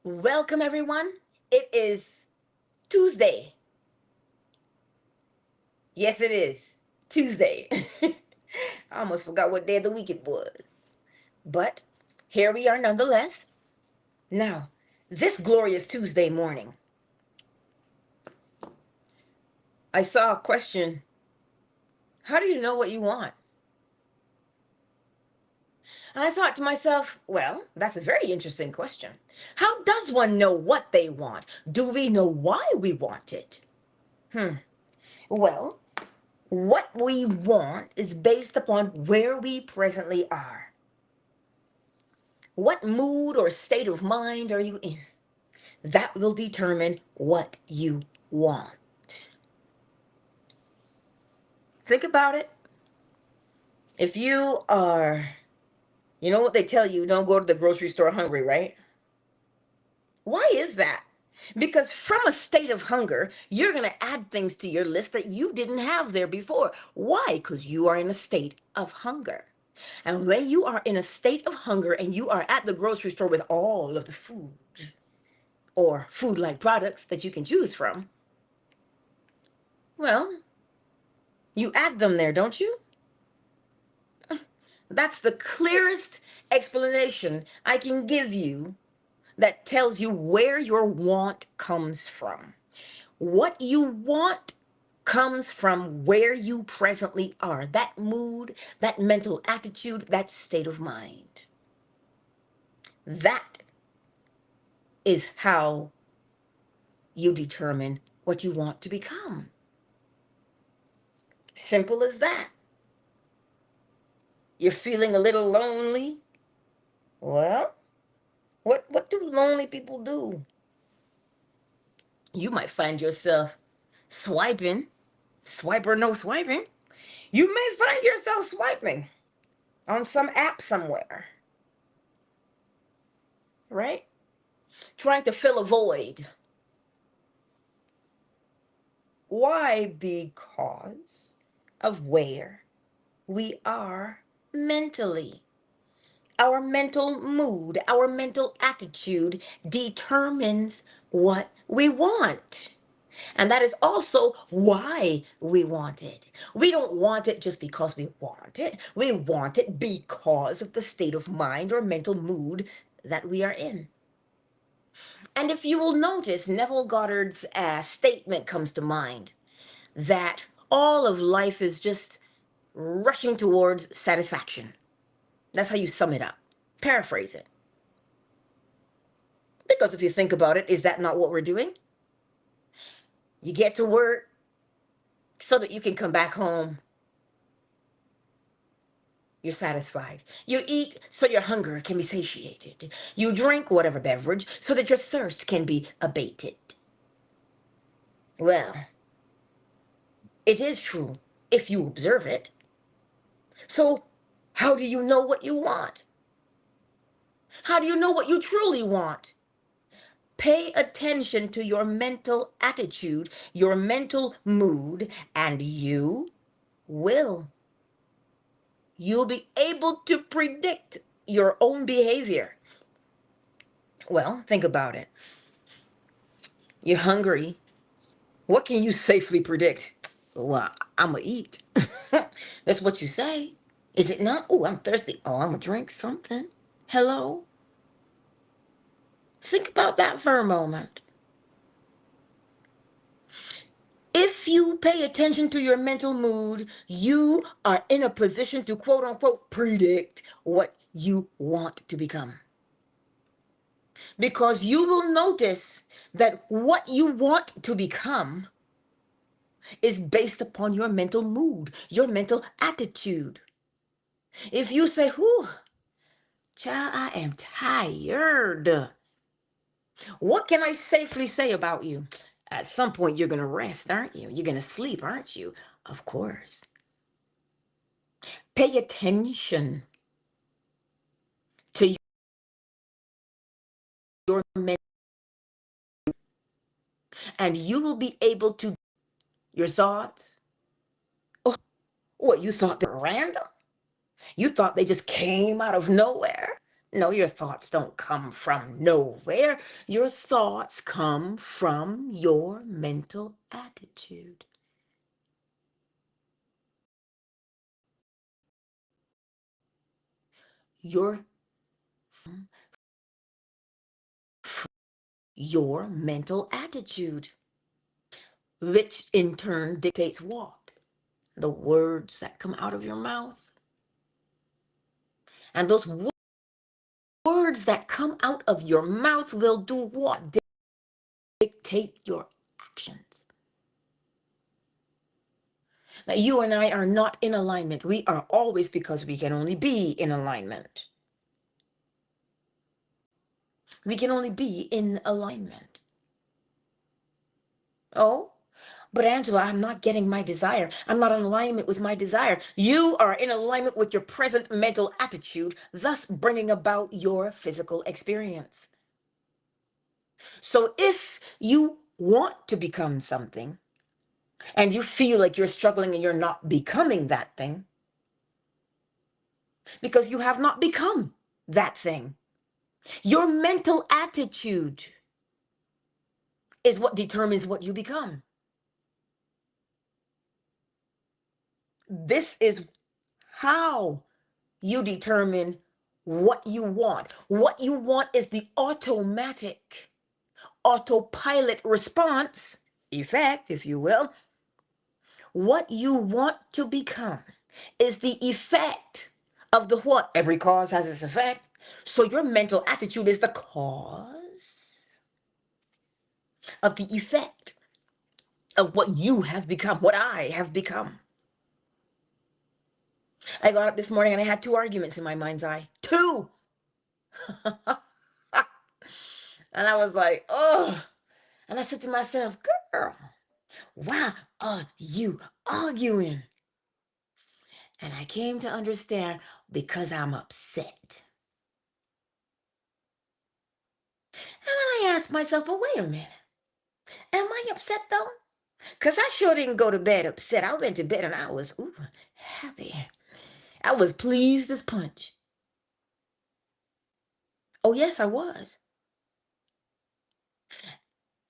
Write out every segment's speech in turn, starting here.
Welcome, everyone. It is Tuesday. Yes, it is Tuesday. I almost forgot what day of the week it was. But here we are nonetheless. Now, this glorious Tuesday morning, I saw a question. How do you know what you want? And I thought to myself, well, that's a very interesting question. How does one know what they want? Do we know why we want it? Well, what we want is based upon where we presently are. What mood or state of mind are you in? That will determine what you want. Think about it. If you are, you know what they tell you, don't go to the grocery store hungry, right? Why is that? Because from a state of hunger, you're going to add things to your list that you didn't have there before. Why? Because you are in a state of hunger. And when you are in a state of hunger and you are at the grocery store with all of the food or food-like products that you can choose from, well, you add them there, don't you? That's the clearest explanation I can give you that tells you where your want comes from. What you want comes from where you presently are, that mood, that mental attitude, that state of mind. That is how you determine what you want to become. Simple as that. You're feeling a little lonely? Well, what do lonely people do? You might find yourself swiping, swipe or no swiping. You may find yourself swiping on some app somewhere, right? Trying to fill a void. Why? Because of where we are mentally. Our mental mood, our mental attitude determines what we want. And that is also why we want it. We don't want it just because we want it. We want it because of the state of mind or mental mood that we are in. And if you will notice, Neville Goddard's statement comes to mind that all of life is just rushing towards satisfaction. That's how you sum it up. Paraphrase it. Because if you think about it, is that not what we're doing? You get to work so that you can come back home. You're satisfied. You eat so your hunger can be satiated. You drink whatever beverage so that your thirst can be abated. Well, it is true if you observe it. So, how do you know what you want? How do you know what you truly want? Pay attention to your mental attitude, your mental mood, and will. You'll be able to predict your own behavior. Well, think about it. You're hungry. What can you safely predict? Well, I'm gonna eat. That's what you say. Is it not? Oh, I'm thirsty. Oh, I'm gonna drink something. Hello? Think about that for a moment. If you pay attention to your mental mood, you are in a position to quote unquote predict what you want to become. Because you will notice that what you want to become is based upon your mental mood, your mental attitude. If you say, whew, child, I am tired. What can I safely say about you? At some point, you're going to rest, aren't you? You're going to sleep, aren't you? Of course. Pay attention to your mental, and you will be able to your thoughts. Oh, what, you thought they were random? You thought they just came out of nowhere? No, your thoughts don't come from nowhere. Your thoughts come from your mental attitude. Your your mental attitude, which in turn dictates what? The words that come out of your mouth. And those words that come out of your mouth will do what? Dictate your actions. Now, you and I are not in alignment. We are always, because we can only be in alignment. We can only be in alignment. Oh, but Angela, I'm not getting my desire. I'm not in alignment with my desire. You are in alignment with your present mental attitude, thus bringing about your physical experience. So if you want to become something and you feel like you're struggling and you're not becoming that thing, because you have not become that thing, your mental attitude is what determines what you become. This is how you determine what you want. What you want is the automatic, autopilot response, effect, if you will. What you want to become is the effect of the what? Every cause has its effect. So your mental attitude is the cause of the effect of what you have become, what I have become. I got up this morning and I had two arguments in my mind's eye. Two! And I was like, oh. And I said to myself, girl, why are you arguing? And I came to understand, because I'm upset. And then I asked myself, but wait a minute. Am I upset though? Because I sure didn't go to bed upset. I went to bed and I was happy. I was pleased as punch. Oh, yes, I was.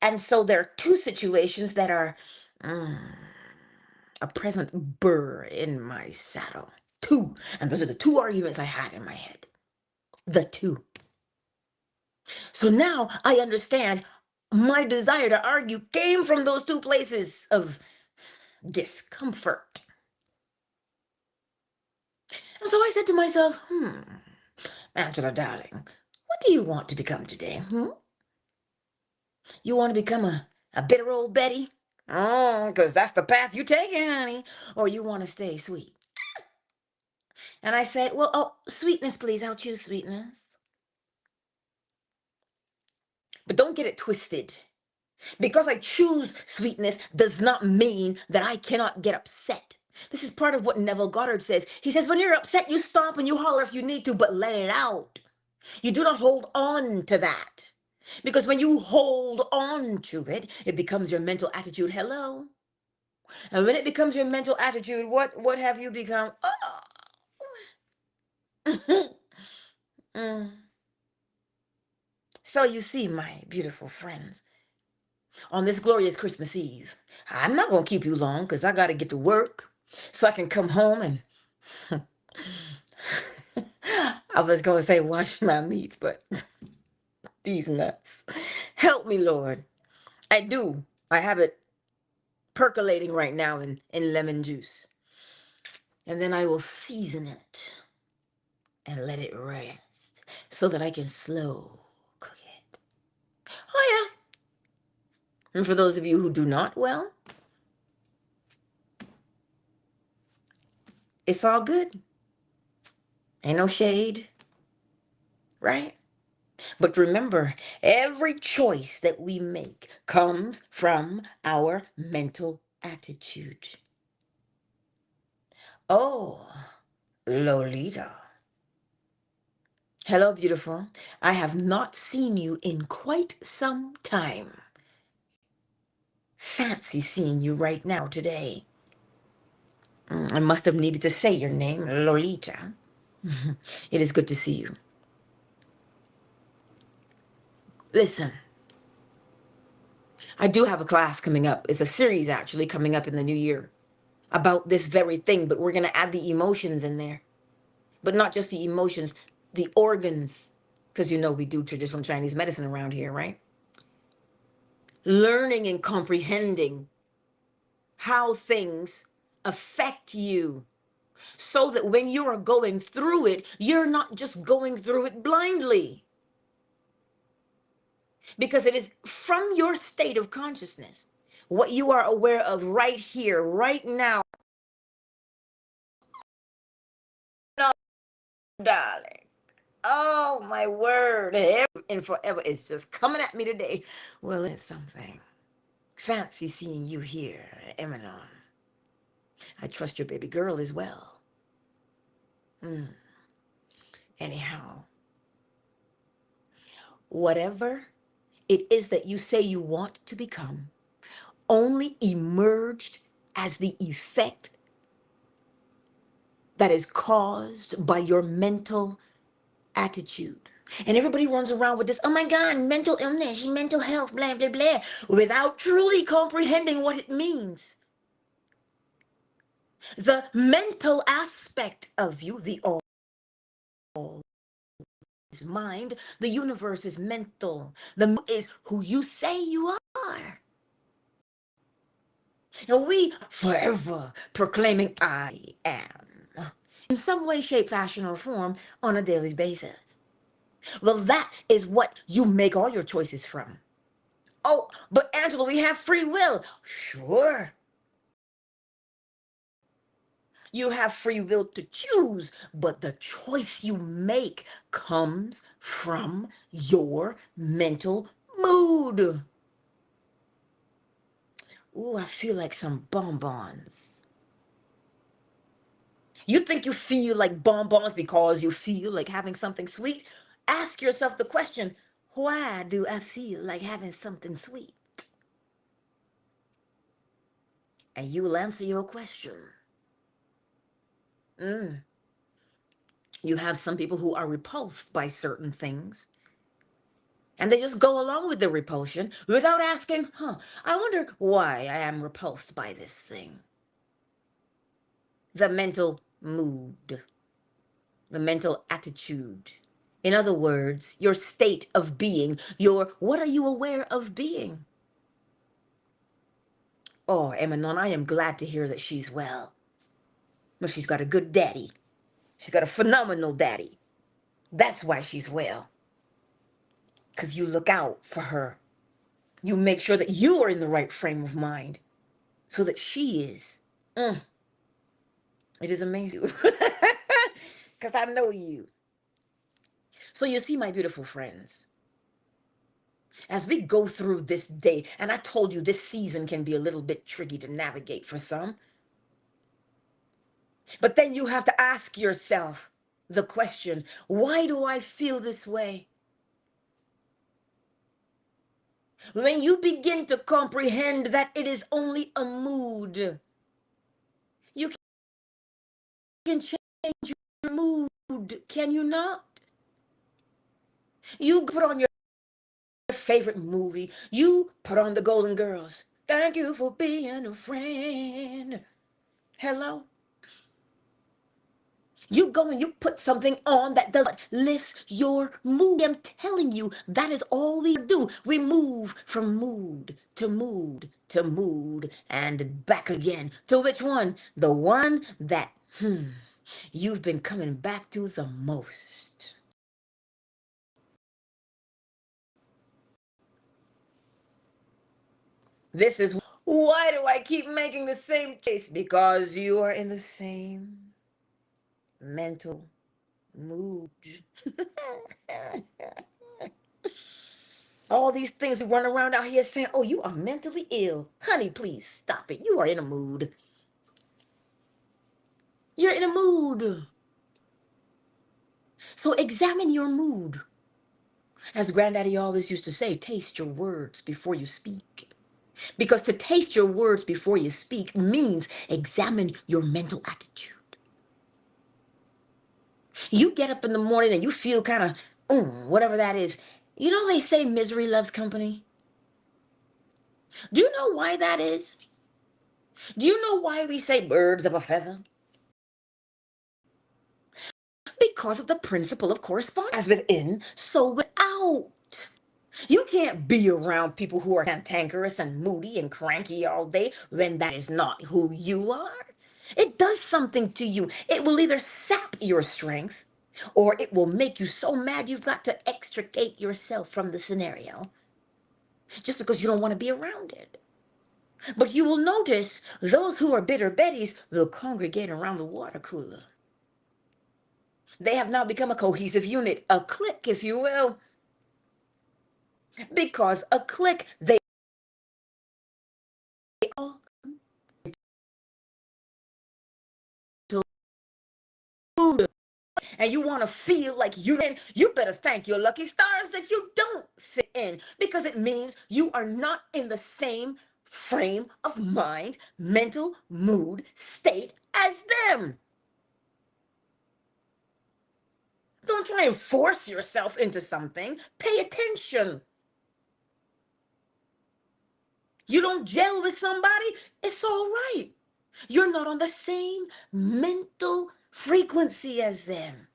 And so there are two situations that are a present burr in my saddle. Two. And those are the two arguments I had in my head. The two. So now I understand my desire to argue came from those two places of discomfort. And so I said to myself, Angela, darling, what do you want to become today? You want to become a bitter old Betty? Oh, because that's the path you're taking, honey. Or you want to stay sweet? And I said, well, oh, sweetness, please. I'll choose sweetness. But don't get it twisted. Because I choose sweetness does not mean that I cannot get upset. This is part of what Neville Goddard says. He says, when you're upset, you stomp and you holler if you need to, but let it out. You do not hold on to that. Because when you hold on to it, it becomes your mental attitude. Hello. And when it becomes your mental attitude, what have you become? Oh. Mm. So you see, my beautiful friends, on this glorious Christmas Eve, I'm not going to keep you long because I got to get to work so I can come home and I was going to say wash my meat, but these nuts. Help me, Lord. I do. I have it percolating right now in lemon juice. And then I will season it and let it rest so that I can slow cook it. Oh, yeah. And for those of you who do not, well, it's all good. Ain't no shade, right? But remember, every choice that we make comes from our mental attitude. Oh, Lolita. Hello, beautiful. I have not seen you in quite some time. Fancy seeing you right now today. I must have needed to say your name, Lolita. It is good to see you. Listen, I do have a class coming up. It's a series actually coming up in the new year about this very thing, but we're going to add the emotions in there. But not just the emotions, the organs, because you know we do traditional Chinese medicine around here, right? Learning and comprehending how things affect you so that when you are going through it, you're not just going through it blindly. Because it is from your state of consciousness, what you are aware of right here, right now, no, darling. Oh, my word. And forever is just coming at me today. Well, it's something. Fancy seeing you here, Eminon. I trust your baby girl as well. Anyhow, whatever it is that you say you want to become only emerged as the effect that is caused by your mental attitude. And everybody runs around with this, oh my God, mental illness, mental health, blah, blah, blah, without truly comprehending what it means. The mental aspect of you, the all is mind, the universe is mental, the is who you say you are. And we forever proclaiming I am in some way, shape, fashion, or form on a daily basis. Well, that is what you make all your choices from. Oh, but Angela, we have free will. Sure. You have free will to choose, but the choice you make comes from your mental mood. Ooh, I feel like some bonbons. You think you feel like bonbons because you feel like having something sweet? Ask yourself the question, why do I feel like having something sweet? And you will answer your question. You have some people who are repulsed by certain things, and they just go along with the repulsion without asking, I wonder why I am repulsed by this thing. The mental mood, the mental attitude. In other words, your state of being, what are you aware of being? Oh, Emanon, I am glad to hear that she's well. Well, she's got a good daddy. She's got a phenomenal daddy. That's why she's well. Because you look out for her. You make sure that you are in the right frame of mind so that she is. It is amazing. Because I know you. So you see, my beautiful friends, as we go through this day, and I told you this season can be a little bit tricky to navigate for some, but then you have to ask yourself the question, why do I feel this way? When you begin to comprehend that it is only a mood, you can change your mood, can you not? You put on your favorite movie, you put on the Golden Girls. Thank you for being a friend. Hello? You go and you put something on that does lifts your mood. I'm telling you, that is all we do. We move from mood to mood to mood and back again. To which one? The one that you've been coming back to the most. This is why do I keep making the same case? Because you are in the same mental mood. All these things we run around out here saying, oh, you are mentally ill. Honey, please stop it. You are in a mood. You're in a mood. So examine your mood. As Granddaddy always used to say, taste your words before you speak. Because to taste your words before you speak means examine your mental attitude. You get up in the morning and you feel kind of, whatever that is, You know, they say misery loves company. Do you know why that is? Do you know why we say birds of a feather? Because of the principle of correspondence. As within, so without. You can't be around people who are cantankerous and moody and cranky all day, then that is not who you are. It does something to you. It will either sap your strength or it will make you so mad you've got to extricate yourself from the scenario just because you don't want to be around it. But you will notice those who are bitter Bettys will congregate around the water cooler. They have now become a cohesive unit, a clique, if you will, because a clique, they all and you want to feel like you better thank your lucky stars that you don't fit in because it means you are not in the same frame of mind, mental mood, state as them. Don't try and force yourself into something. Pay attention. You don't gel with somebody, it's all right. You're not on the same mental frequency as them.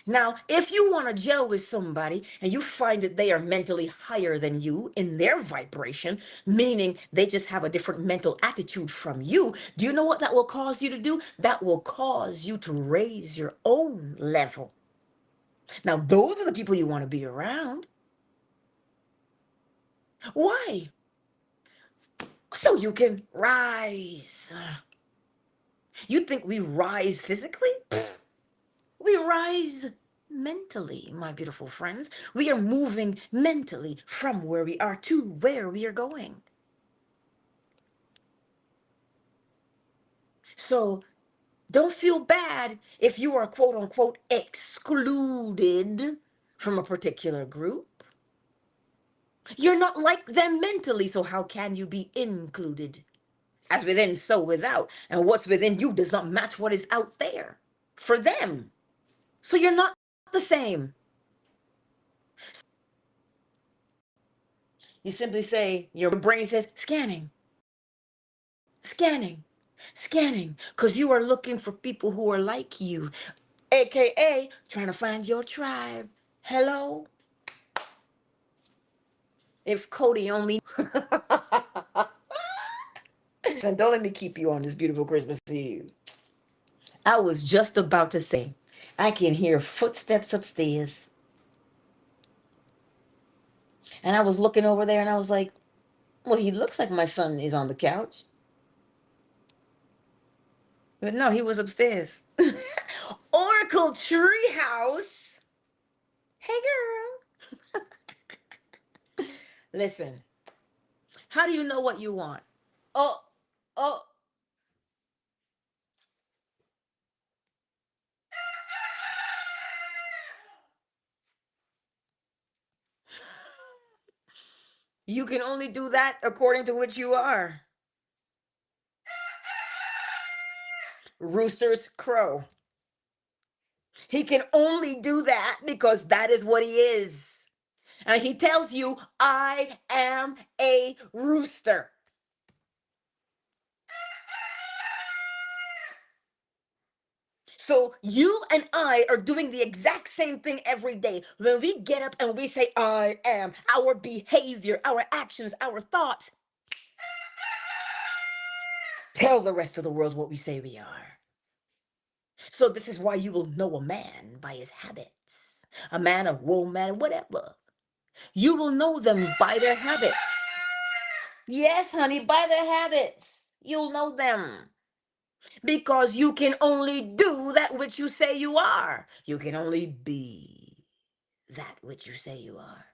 Now, if you want to gel with somebody and you find that they are mentally higher than you in their vibration, meaning they just have a different mental attitude from you, do you know what that will cause you to do? That will cause you to raise your own level. Now, those are the people you want to be around. Why? So you can rise. You think we rise physically? We rise mentally, my beautiful friends. We are moving mentally from where we are to where we are going. So don't feel bad if you are quote unquote excluded from a particular group. You're not like them mentally, so how can you be included? As within, so without. And what's within you does not match what is out there for them. So you're not the same. You simply say, your brain says, scanning, scanning, scanning, because you are looking for people who are like you, aka trying to find your tribe. Hello? If Cody only. And don't let me keep you on this beautiful Christmas Eve. I was just about to say, I can hear footsteps upstairs. And I was looking over there and I was like, well, he looks like my son is on the couch. But no, he was upstairs. Oracle Treehouse. Hey, girl. Listen, how do you know what you want? Oh, oh. You can only do that according to which you are. Roosters crow. He can only do that because that is what he is. And he tells you, I am a rooster. So you and I are doing the exact same thing every day. When we get up and we say, I am, our behavior, our actions, our thoughts tell the rest of the world what we say we are. So this is why you will know a man by his habits. A man, a woman, whatever. You will know them by their habits. Yes, honey, by their habits. You'll know them. Because you can only do that which you say you are. You can only be that which you say you are.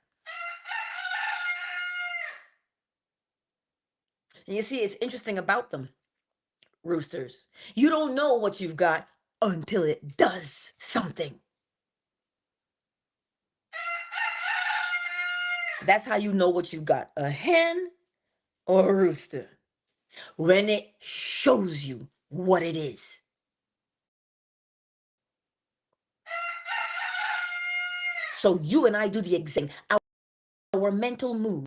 And you see, it's interesting about them, roosters. You don't know what you've got until it does something. That's how you know what you've got, a hen or a rooster, when it shows you what it is. So you and I do the exact same. Our mental mood,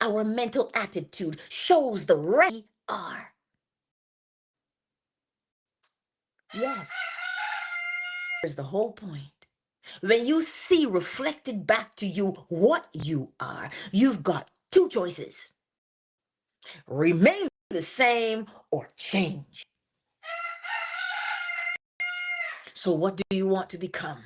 our mental attitude shows the rest we are. Yes, here's the whole point. When you see reflected back to you what you are, you've got two choices: remain the same or change. So, what do you want to become?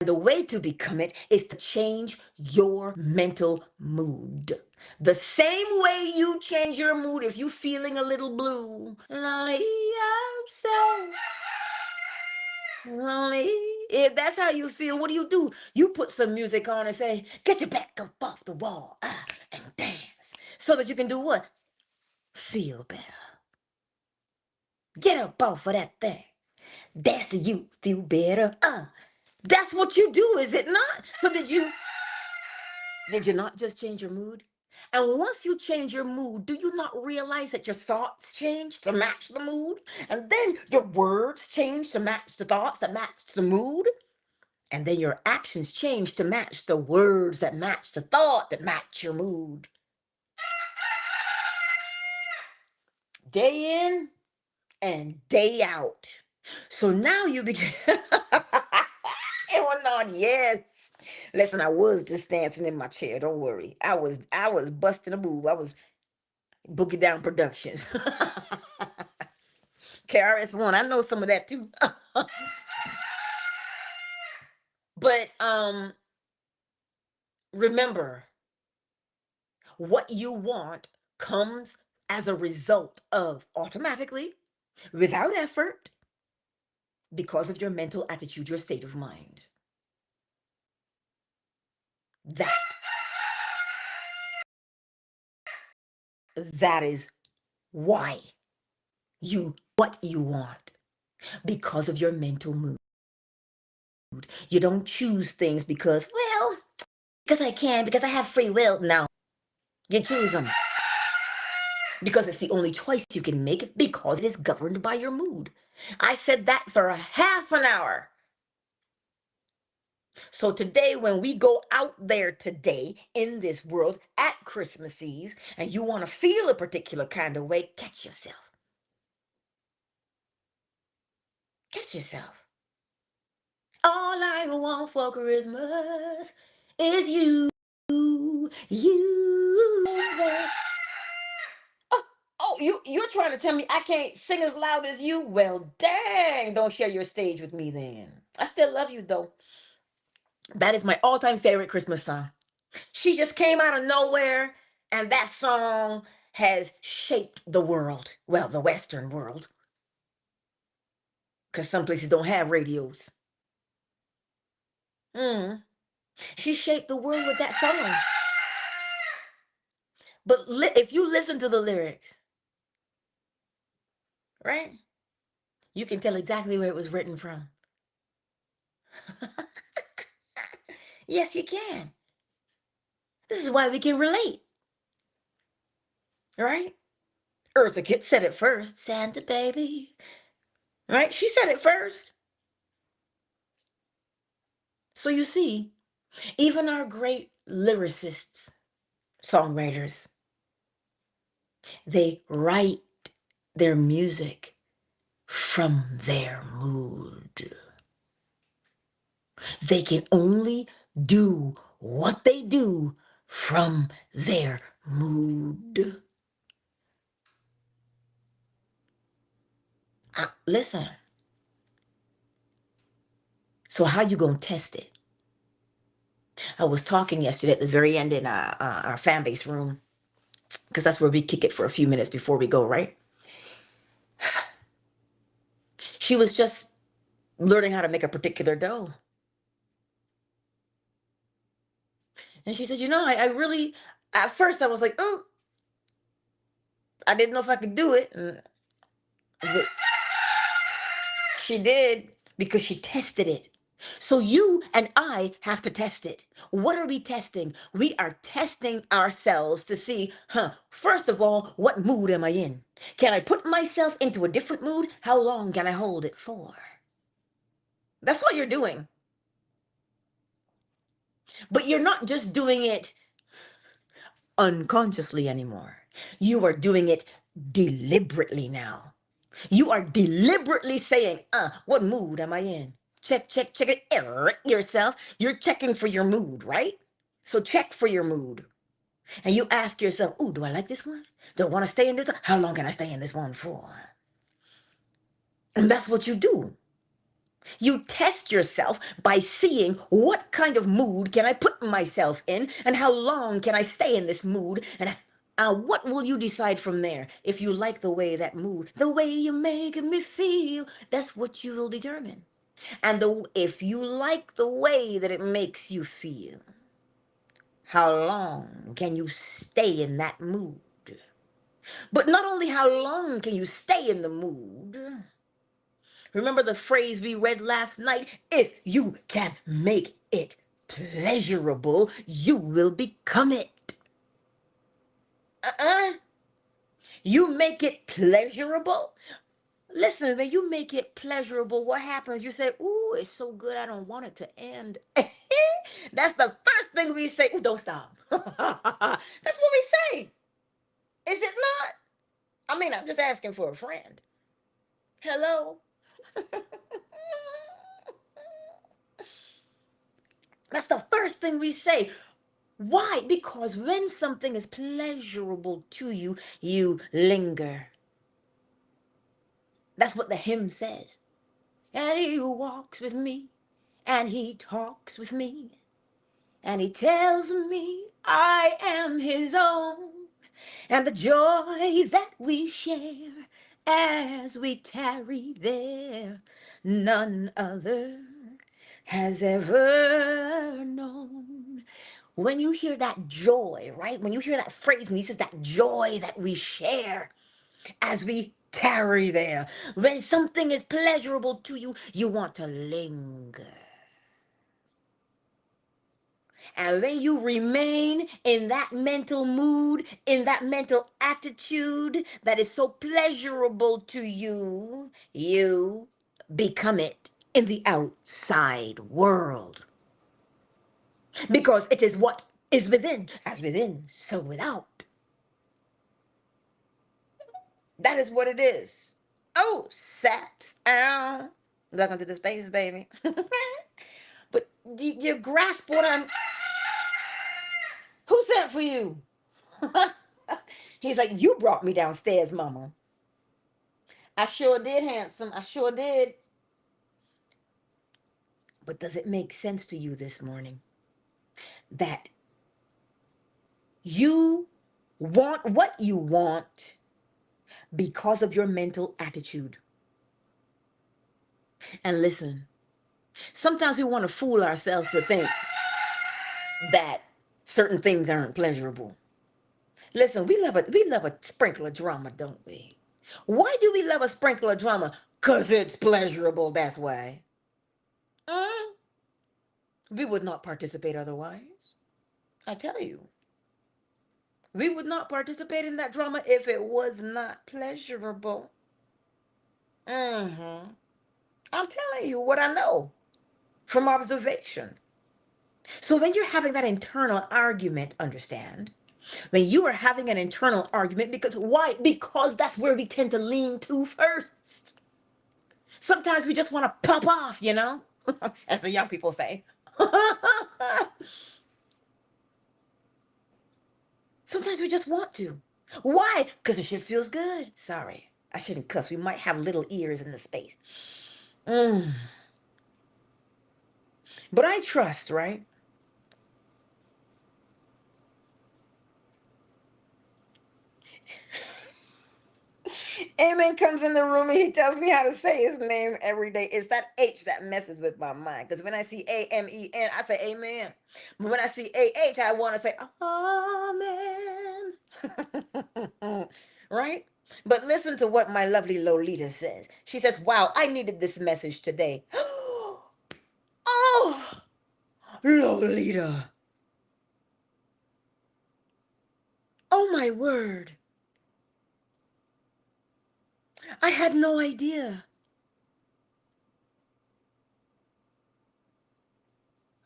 The way to become it is to change your mental mood. The same way you change your mood if you're feeling a little blue. Lonely, I'm so lonely. If that's how you feel, what do? You put some music on and say, get your back up off the wall and dance. So that you can do what? Feel better. Get up off of that thing. That's so you feel better. That's what you do, is it not? So did you not just change your mood? And once you change your mood, do you not realize that your thoughts change to match the mood? And then your words change to match the thoughts that match the mood? And then your actions change to match the words that match the thought that match your mood. Day in and day out. So now you begin. It was on, yes. Listen, I was just dancing in my chair. Don't worry. I was busting a move. I was Boogie Down Productions. KRS-One. I know some of that too. But remember, what you want comes as a result of automatically, without effort, because of your mental attitude, your state of mind. That that is why you what you want, because of your mental mood. You don't choose things because I can, because I have free will. No, you choose them because it's the only choice you can make, because it is governed by your mood. I said that for a half an hour. So today, when we go out there today in this world at Christmas Eve, and you want to feel a particular kind of way, catch yourself. Catch yourself. All I want for Christmas is you. You. Oh, you're trying to tell me I can't sing as loud as you? Well, dang, don't share your stage with me then. I still love you though. That is my all-time favorite Christmas song. She just came out of nowhere, and that song has shaped the world. Well, the Western world, because some places don't have radios. Mm. She shaped the world with that song. But if you listen to the lyrics, right, you can tell exactly where it was written from. Yes, you can. This is why we can relate, right? Eartha Kitt said it first. Santa baby, right? She said it first. So you see, even our great lyricists, songwriters, they write their music from their mood. They can only do what they do from their mood. Listen, so how you gonna test it? I was talking yesterday at the very end in our fan base room, because that's where we kick it for a few minutes before we go, right? She was just learning how to make a particular dough. And she said, I really, at first I was like, oh, I didn't know if I could do it. But she did, because she tested it. So you and I have to test it. What are we testing? We are testing ourselves to see, first of all, what mood am I in? Can I put myself into a different mood? How long can I hold it for? That's what you're doing. But you're not just doing it unconsciously anymore. You are doing it deliberately now. You are deliberately saying, what mood am I in? Check, check, check it yourself. You're checking for your mood, right? So check for your mood. And you ask yourself, ooh, do I like this one? Do I want to stay in this one? How long can I stay in this one for? And that's what you do. You test yourself by seeing what kind of mood can I put myself in and how long can I stay in this mood, and what will you decide from there? If you like the way that mood, the way you make me feel, that's what you will determine. And if you like the way that it makes you feel, how long can you stay in that mood? But not only how long can you stay in the mood, remember the phrase we read last night? If you can make it pleasurable, you will become it. Uh-uh. You make it pleasurable. Listen, when you make it pleasurable, what happens? You say, ooh, it's so good, I don't want it to end. That's the first thing we say. Ooh, don't stop. That's what we say. Is it not? I mean, I'm just asking for a friend. Hello? That's the first thing we say. Why? Because when something is pleasurable to you, you linger. That's what the hymn says. And he walks with me, and he talks with me, and he tells me I am his own, and the joy that we share as we tarry there, none other has ever known. When you hear that joy, right? When you hear that phrase, and he says that joy that we share as we tarry there, when something is pleasurable to you, you want to linger. And when you remain in that mental mood, in that mental attitude that is so pleasurable to you, you become it in the outside world. Because it is what is within, as within, so without. That is what it is. Oh, saps. Ow. Welcome to the spaces, baby. But do you grasp what I'm... Who sent for you? He's like, you brought me downstairs, mama. I sure did, handsome. I sure did. But does it make sense to you this morning that you want what you want because of your mental attitude? And listen, sometimes we want to fool ourselves to think that certain things aren't pleasurable. Listen, we love a sprinkle of drama, don't we? Why do we love a sprinkle of drama? Because it's pleasurable, that's why. Mm, we would not participate otherwise. I tell you. We would not participate in that drama if it was not pleasurable. Mm-hmm. I'm telling you what I know from observation. So when you're having that internal argument, understand, when you are having an internal argument, because why? Because that's where we tend to lean to first. Sometimes we just want to pop off, as the young people say. Sometimes we just want to. Why? Because the shit feels good. Sorry, I shouldn't cuss. We might have little ears in the space. Mm. But I trust, right? Amen comes in the room and he tells me how to say his name every day. It's that H that messes with my mind. Because when I see Amen, I say amen. But when I see AH, I want to say amen. Right? But listen to what my lovely Lolita says. She says, wow, I needed this message today. Oh, Lolita. Oh, my word. I had no idea.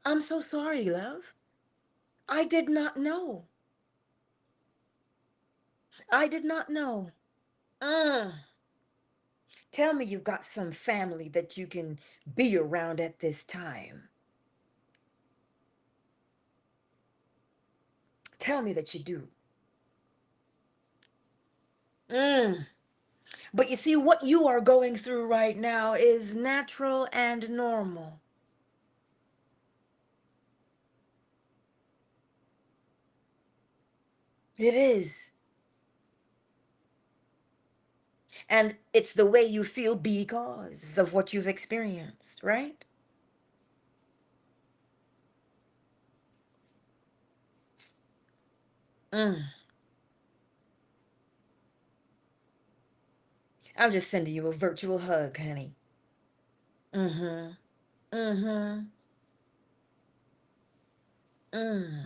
I'm so sorry, love. I did not know. I did not know. Mm. Tell me you've got some family that you can be around at this time. Tell me that you do. Mm. But you see, what you are going through right now is natural and normal. It is. And it's the way you feel because of what you've experienced, right? Mm. I'm just sending you a virtual hug, honey. Mm-hmm. Mm-hmm. Mm.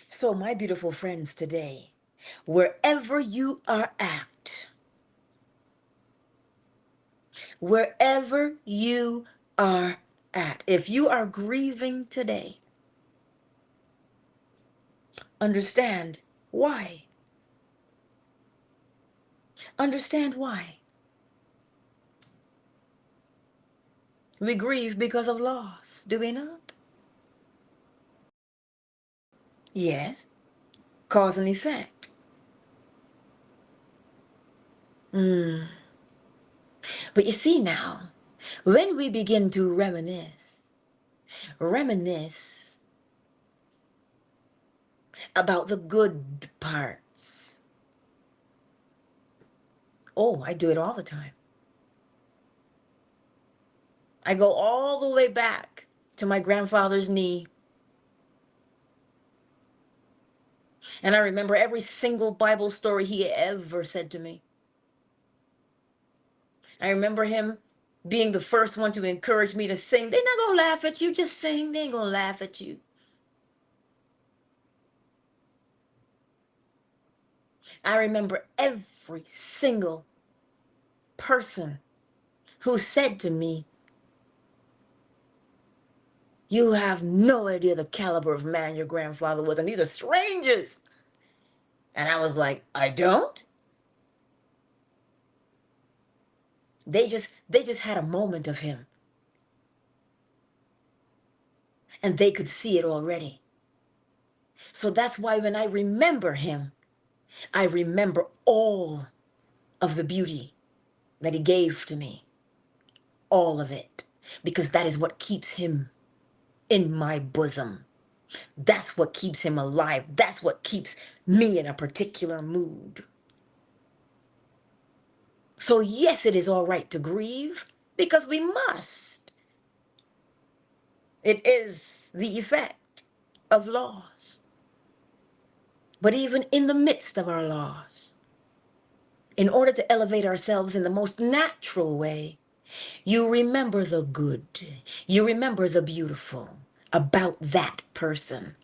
So, my beautiful friends, today, wherever you are at, wherever you are at, if you are grieving today, understand why. Understand why. We grieve because of loss, do we not? Yes. Cause and effect. Mm. But you see now, when we begin to reminisce about the good parts. Oh, I do it all the time. I go all the way back to my grandfather's knee. And I remember every single Bible story he ever said to me. I remember him being the first one to encourage me to sing. They're not going to laugh at you. Just sing. They ain't going to laugh at you. I remember every single person who said to me, you have no idea the caliber of man your grandfather was, and these are strangers. And I was like, I don't? They just had a moment of him, and they could see it already. So that's why when I remember him, I remember all of the beauty that he gave to me, all of it, because that is what keeps him in my bosom. That's what keeps him alive. That's what keeps me in a particular mood. So yes, it is all right to grieve, because we must. It is the effect of loss. But even in the midst of our loss, in order to elevate ourselves in the most natural way, you remember the good, you remember the beautiful about that person.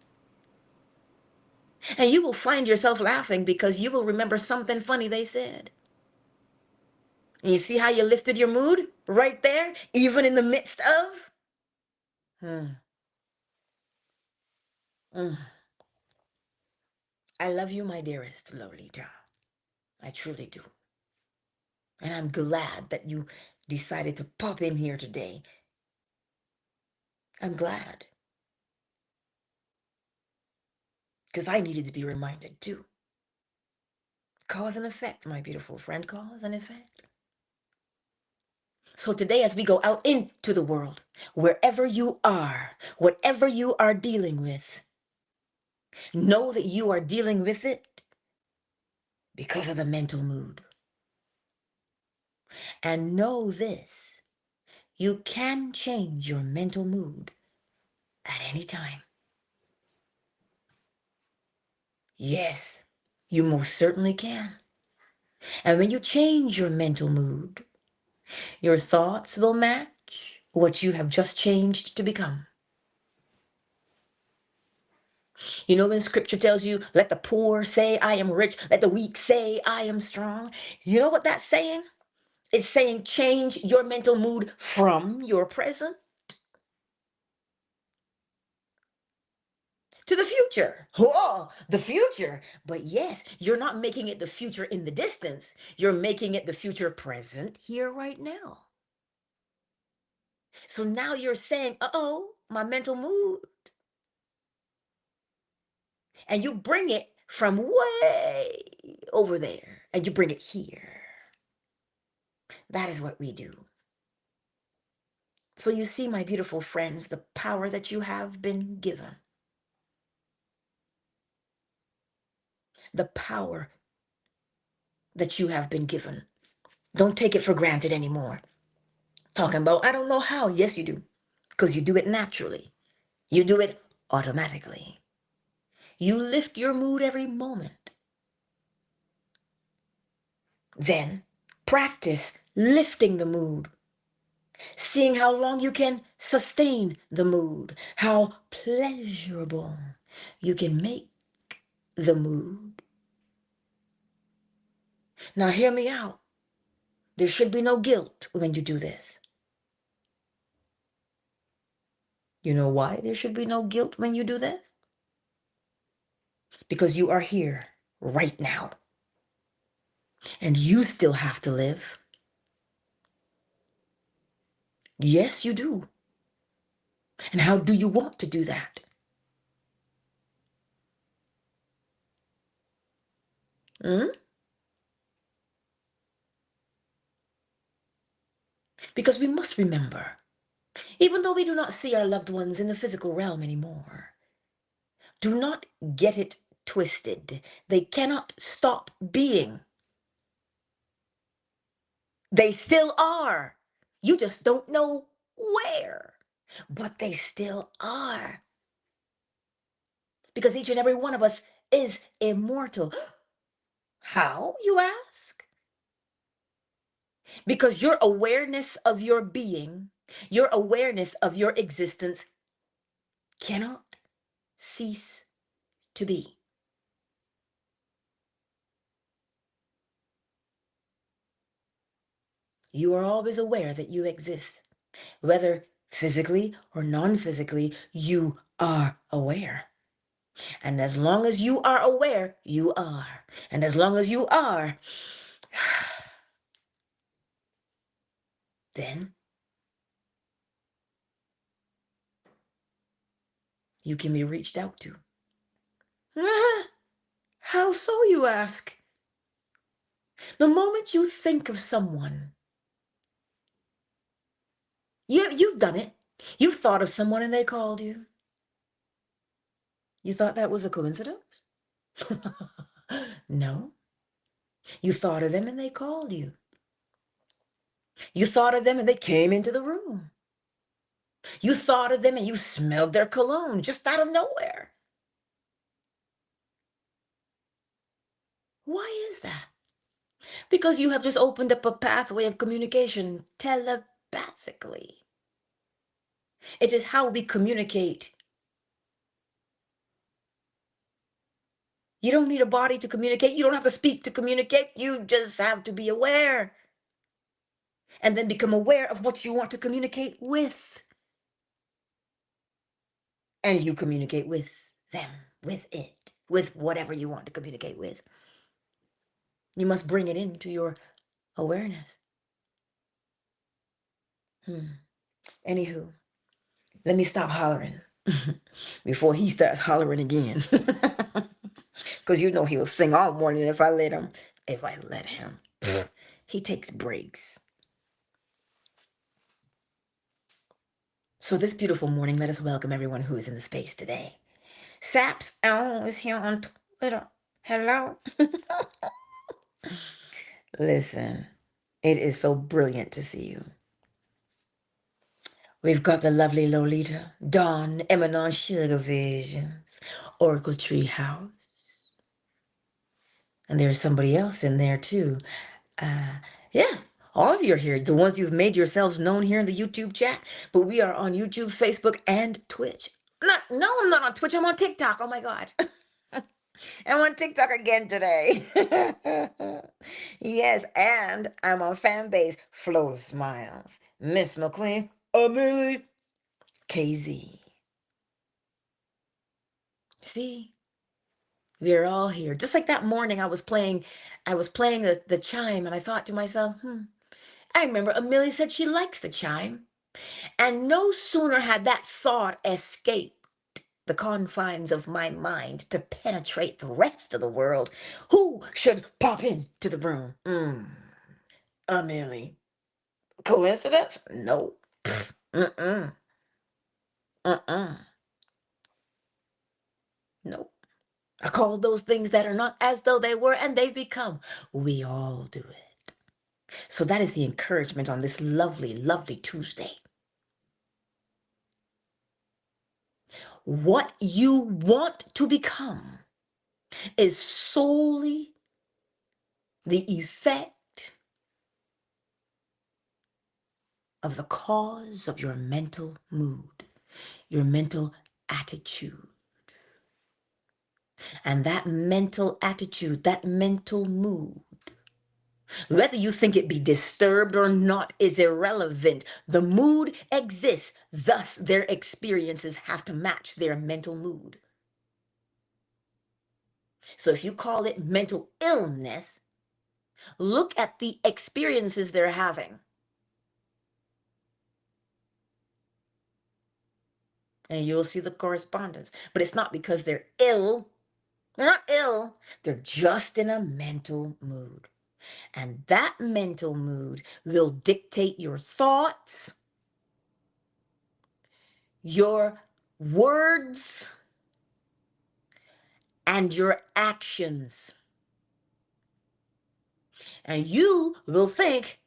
And you will find yourself laughing because you will remember something funny they said. And you see how you lifted your mood right there, even in the midst of? Hmm. Mm. I love you, my dearest Lolita. I truly do. And I'm glad that you decided to pop in here today. I'm glad. Because I needed to be reminded too. Cause and effect, my beautiful friend. Cause and effect. So today, as we go out into the world, wherever you are, whatever you are dealing with, know that you are dealing with it because of the mental mood. And know this, you can change your mental mood at any time. Yes, you most certainly can. And when you change your mental mood, your thoughts will match what you have just changed to become. You know, when scripture tells you, let the poor say, I am rich, let the weak say, I am strong. You know what that's saying? It's saying change your mental mood from your present to the future. Oh, the future. But yes, you're not making it the future in the distance. You're making it the future present here right now. So now you're saying, uh-oh, my mental mood. And you bring it from way over there and you bring it here. That is what we do. So you see, my beautiful friends, the power that you have been given. The power that you have been given. Don't take it for granted anymore. Talking about, I don't know how. Yes, you do. Because you do it naturally. You do it automatically. You lift your mood every moment. Then practice lifting the mood, seeing how long you can sustain the mood, how pleasurable you can make the mood. Now, hear me out. There should be no guilt when you do this. You know why there should be no guilt when you do this? Because you are here right now and you still have to live. Yes, you do. And how do you want to do that? Hmm? Because we must remember, even though we do not see our loved ones in the physical realm anymore, do not get it twisted. They cannot stop being. They still are. You just don't know where, but they still are. Because each and every one of us is immortal. How, you ask? Because your awareness of your being, your awareness of your existence cannot cease to be. You are always aware that you exist. Whether physically or non-physically, you are aware. And as long as you are aware, you are. And as long as you are, then you can be reached out to. Ah, how so, you ask? The moment you think of someone, you've done it. You've thought of someone and they called you. You thought that was a coincidence? No. You thought of them and they called you. You thought of them and they came into the room. You thought of them and you smelled their cologne just out of nowhere. Why is that? Because you have just opened up a pathway of communication telepathically. It is how we communicate. You don't need a body to communicate. You don't have to speak to communicate. You just have to be aware. And then become aware of what you want to communicate with. And you communicate with them, with it, with whatever you want to communicate with. You must bring it into your awareness. Anywho, let me stop hollering before he starts hollering again. Because you know he'll sing all morning if I let him. If I let him. He takes breaks. So this beautiful morning, let us welcome everyone who is in the space today. Saps Owl is here on Twitter. Hello. Listen, it is so brilliant to see you. We've got the lovely Lolita, Dawn, Emanon, Sugar Visions, Oracle Tree House. And there's somebody else in there too. Yeah, all of you are here. The ones you've made yourselves known here in the YouTube chat. But we are on YouTube, Facebook, and Twitch. No, I'm not on Twitch. I'm on TikTok. Oh my God. I'm on TikTok again today. Yes, and I'm on Fanbase, Flo Smiles, Miss McQueen, Amelie, KZ. See, we're all here. Just like that morning I was playing the chime and I thought to myself, I remember Amelia said she likes the chime. And no sooner had that thought escaped the confines of my mind to penetrate the rest of the world. Who should pop into the room? Amelia. Coincidence? No. Mm-mm. Mm-mm. No. I call those things that are not as though they were, and they become. We all do it. So that is the encouragement on this lovely, lovely Tuesday. What you want to become is solely the effect of the cause of your mental mood, your mental attitude. And that mental attitude, that mental mood, whether you think it be disturbed or not is irrelevant. The mood exists, thus their experiences have to match their mental mood. So if you call it mental illness, look at the experiences they're having. And you'll see the correspondence. But it's not because they're ill. They're not ill. They're just in a mental mood. And that mental mood will dictate your thoughts, your words, and your actions. And you will think,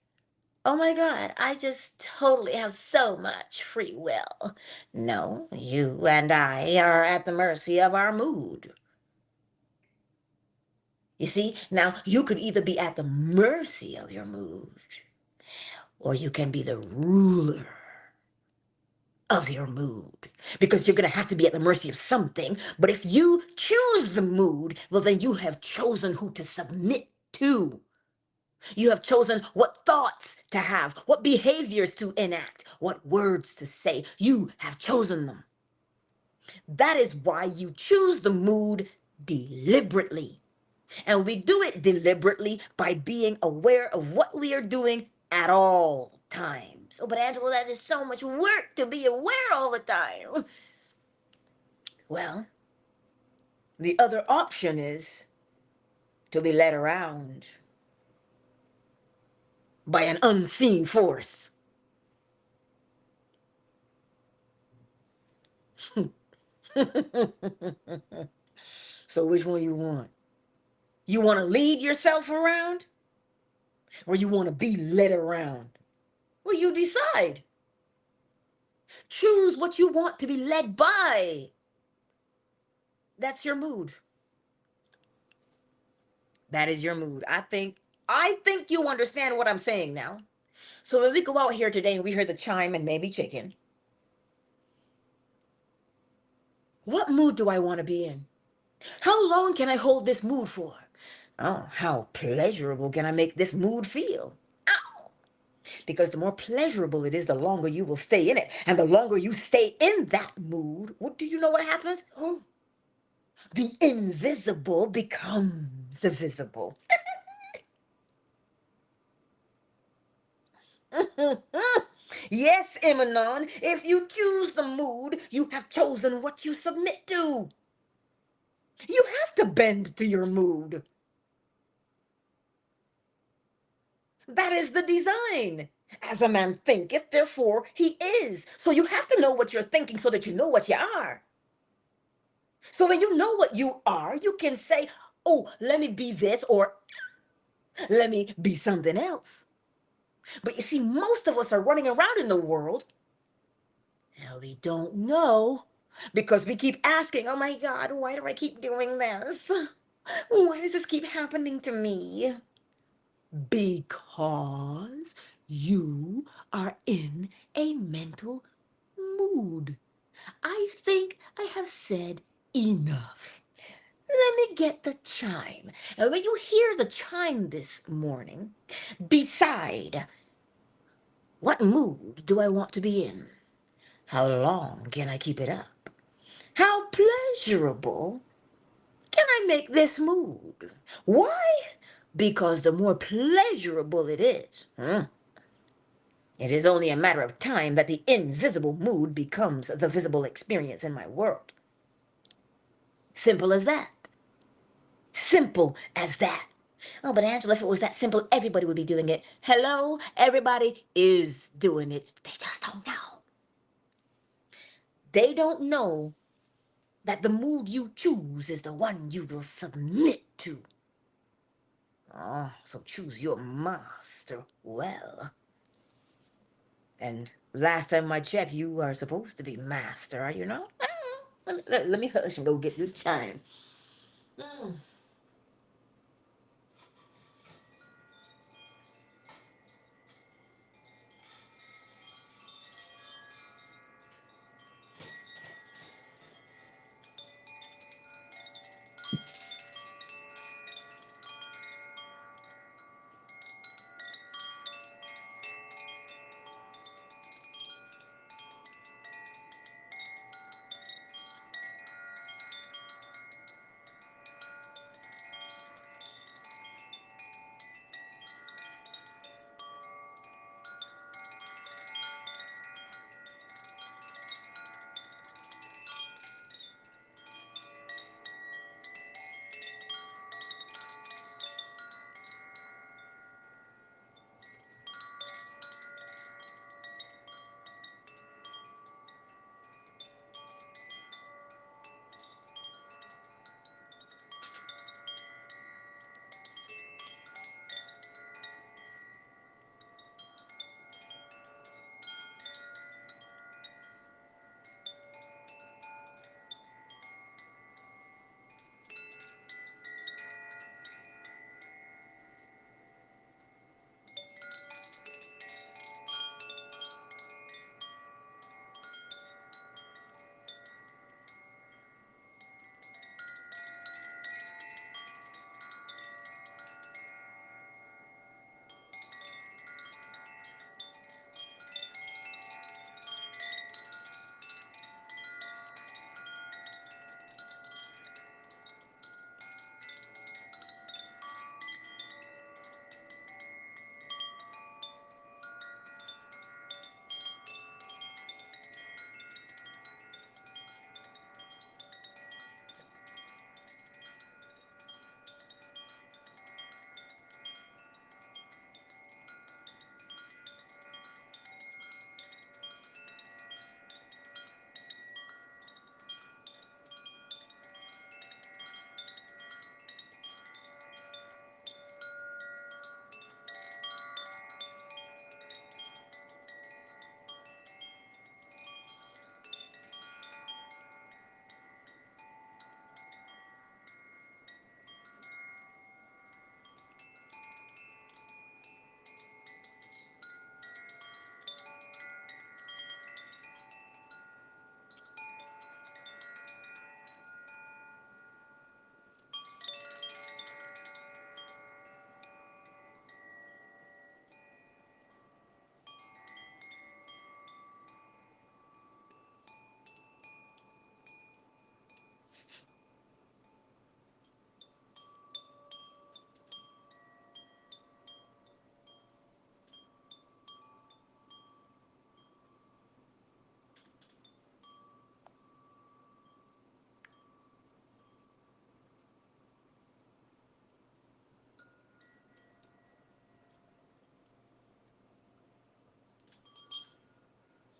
oh my God, I just totally have so much free will. No, you and I are at the mercy of our mood. You see, now you could either be at the mercy of your mood or you can be the ruler of your mood, because you're going to have to be at the mercy of something. But if you choose the mood, well, then you have chosen who to submit to. You have chosen what thoughts to have, what behaviors to enact, what words to say. You have chosen them. That is why you choose the mood deliberately. And we do it deliberately by being aware of what we are doing at all times. Oh, but Angela, that is so much work to be aware all the time. Well, the other option is to be led around by an unseen force. So which one you want? You want to lead yourself around or you want to be led around? Well, you decide. Choose what you want to be led by. That's your mood. That is your mood. I think you understand what I'm saying now. So when we go out here today and we hear the chime and maybe chicken, what mood do I want to be in? How long can I hold this mood for? Oh, how pleasurable can I make this mood feel? Ow! Because the more pleasurable it is, the longer you will stay in it. And the longer you stay in that mood, what do you know what happens? Oh, the invisible becomes visible. Yes, Emanon, if you choose the mood, you have chosen what you submit to. You have to bend to your mood. That is the design. As a man thinketh, therefore he is. So you have to know what you're thinking so that you know what you are. So when you know what you are, you can say, oh, let me be this, or let me be something else. But you see, most of us are running around in the world and we don't know because we keep asking, oh my God, why do I keep doing this? Why does this keep happening to me? Because you are in a mental mood. I think I have said enough. Let me get the chime. And when you hear the chime this morning, decide, what mood do I want to be in? How long can I keep it up? How pleasurable can I make this mood? Why? Because the more pleasurable it is, it is only a matter of time that the invisible mood becomes the visible experience in my world. Simple as that. Simple as that. Oh, but Angela, if it was that simple, everybody would be doing it. Hello? Everybody is doing it. They just don't know. They don't know that the mood you choose is the one you will submit to. Oh, so choose your master well. And last time I checked, you are supposed to be master, are you not? Let me hush and go get this chime. Mm.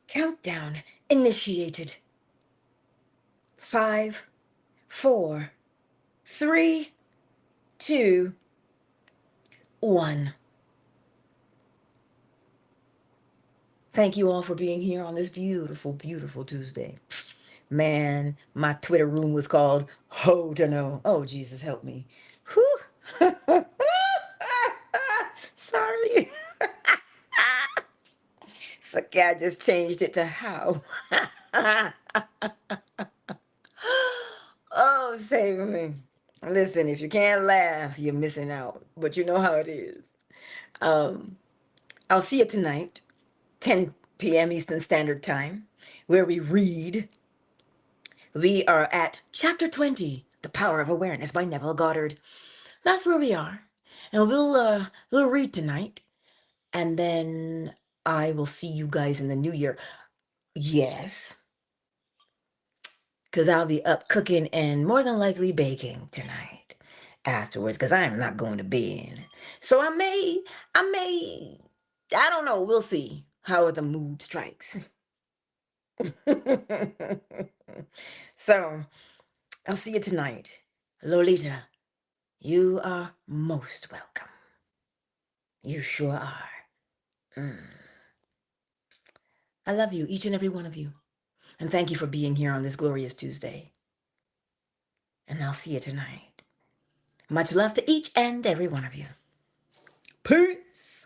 Countdown initiated. 5, 4, 3, 2, 1. Thank you all for being here on this beautiful, beautiful Tuesday. Man, my Twitter room was called Ho to Know. Oh, Jesus, help me. Whew. Sorry. It's okay, I just changed it to how. Oh, save me. Listen, if you can't laugh, you're missing out. But you know how it is. Um, I'll see you tonight, 10 p.m. Eastern Standard Time, where we read We are at chapter 20, The Power of Awareness by Neville Goddard. That's where we are. And we'll read tonight, and then I will see you guys in the new year. Yes, because I'll be up cooking and more than likely baking tonight afterwards, because I am not going to bed. So I don't know. We'll see how the mood strikes. So I'll see you tonight. Lolita, you are most welcome. You sure are. Mm. I love you, each and every one of you. And thank you for being here on this glorious Tuesday. And I'll see you tonight. Much love to each and every one of you. Peace.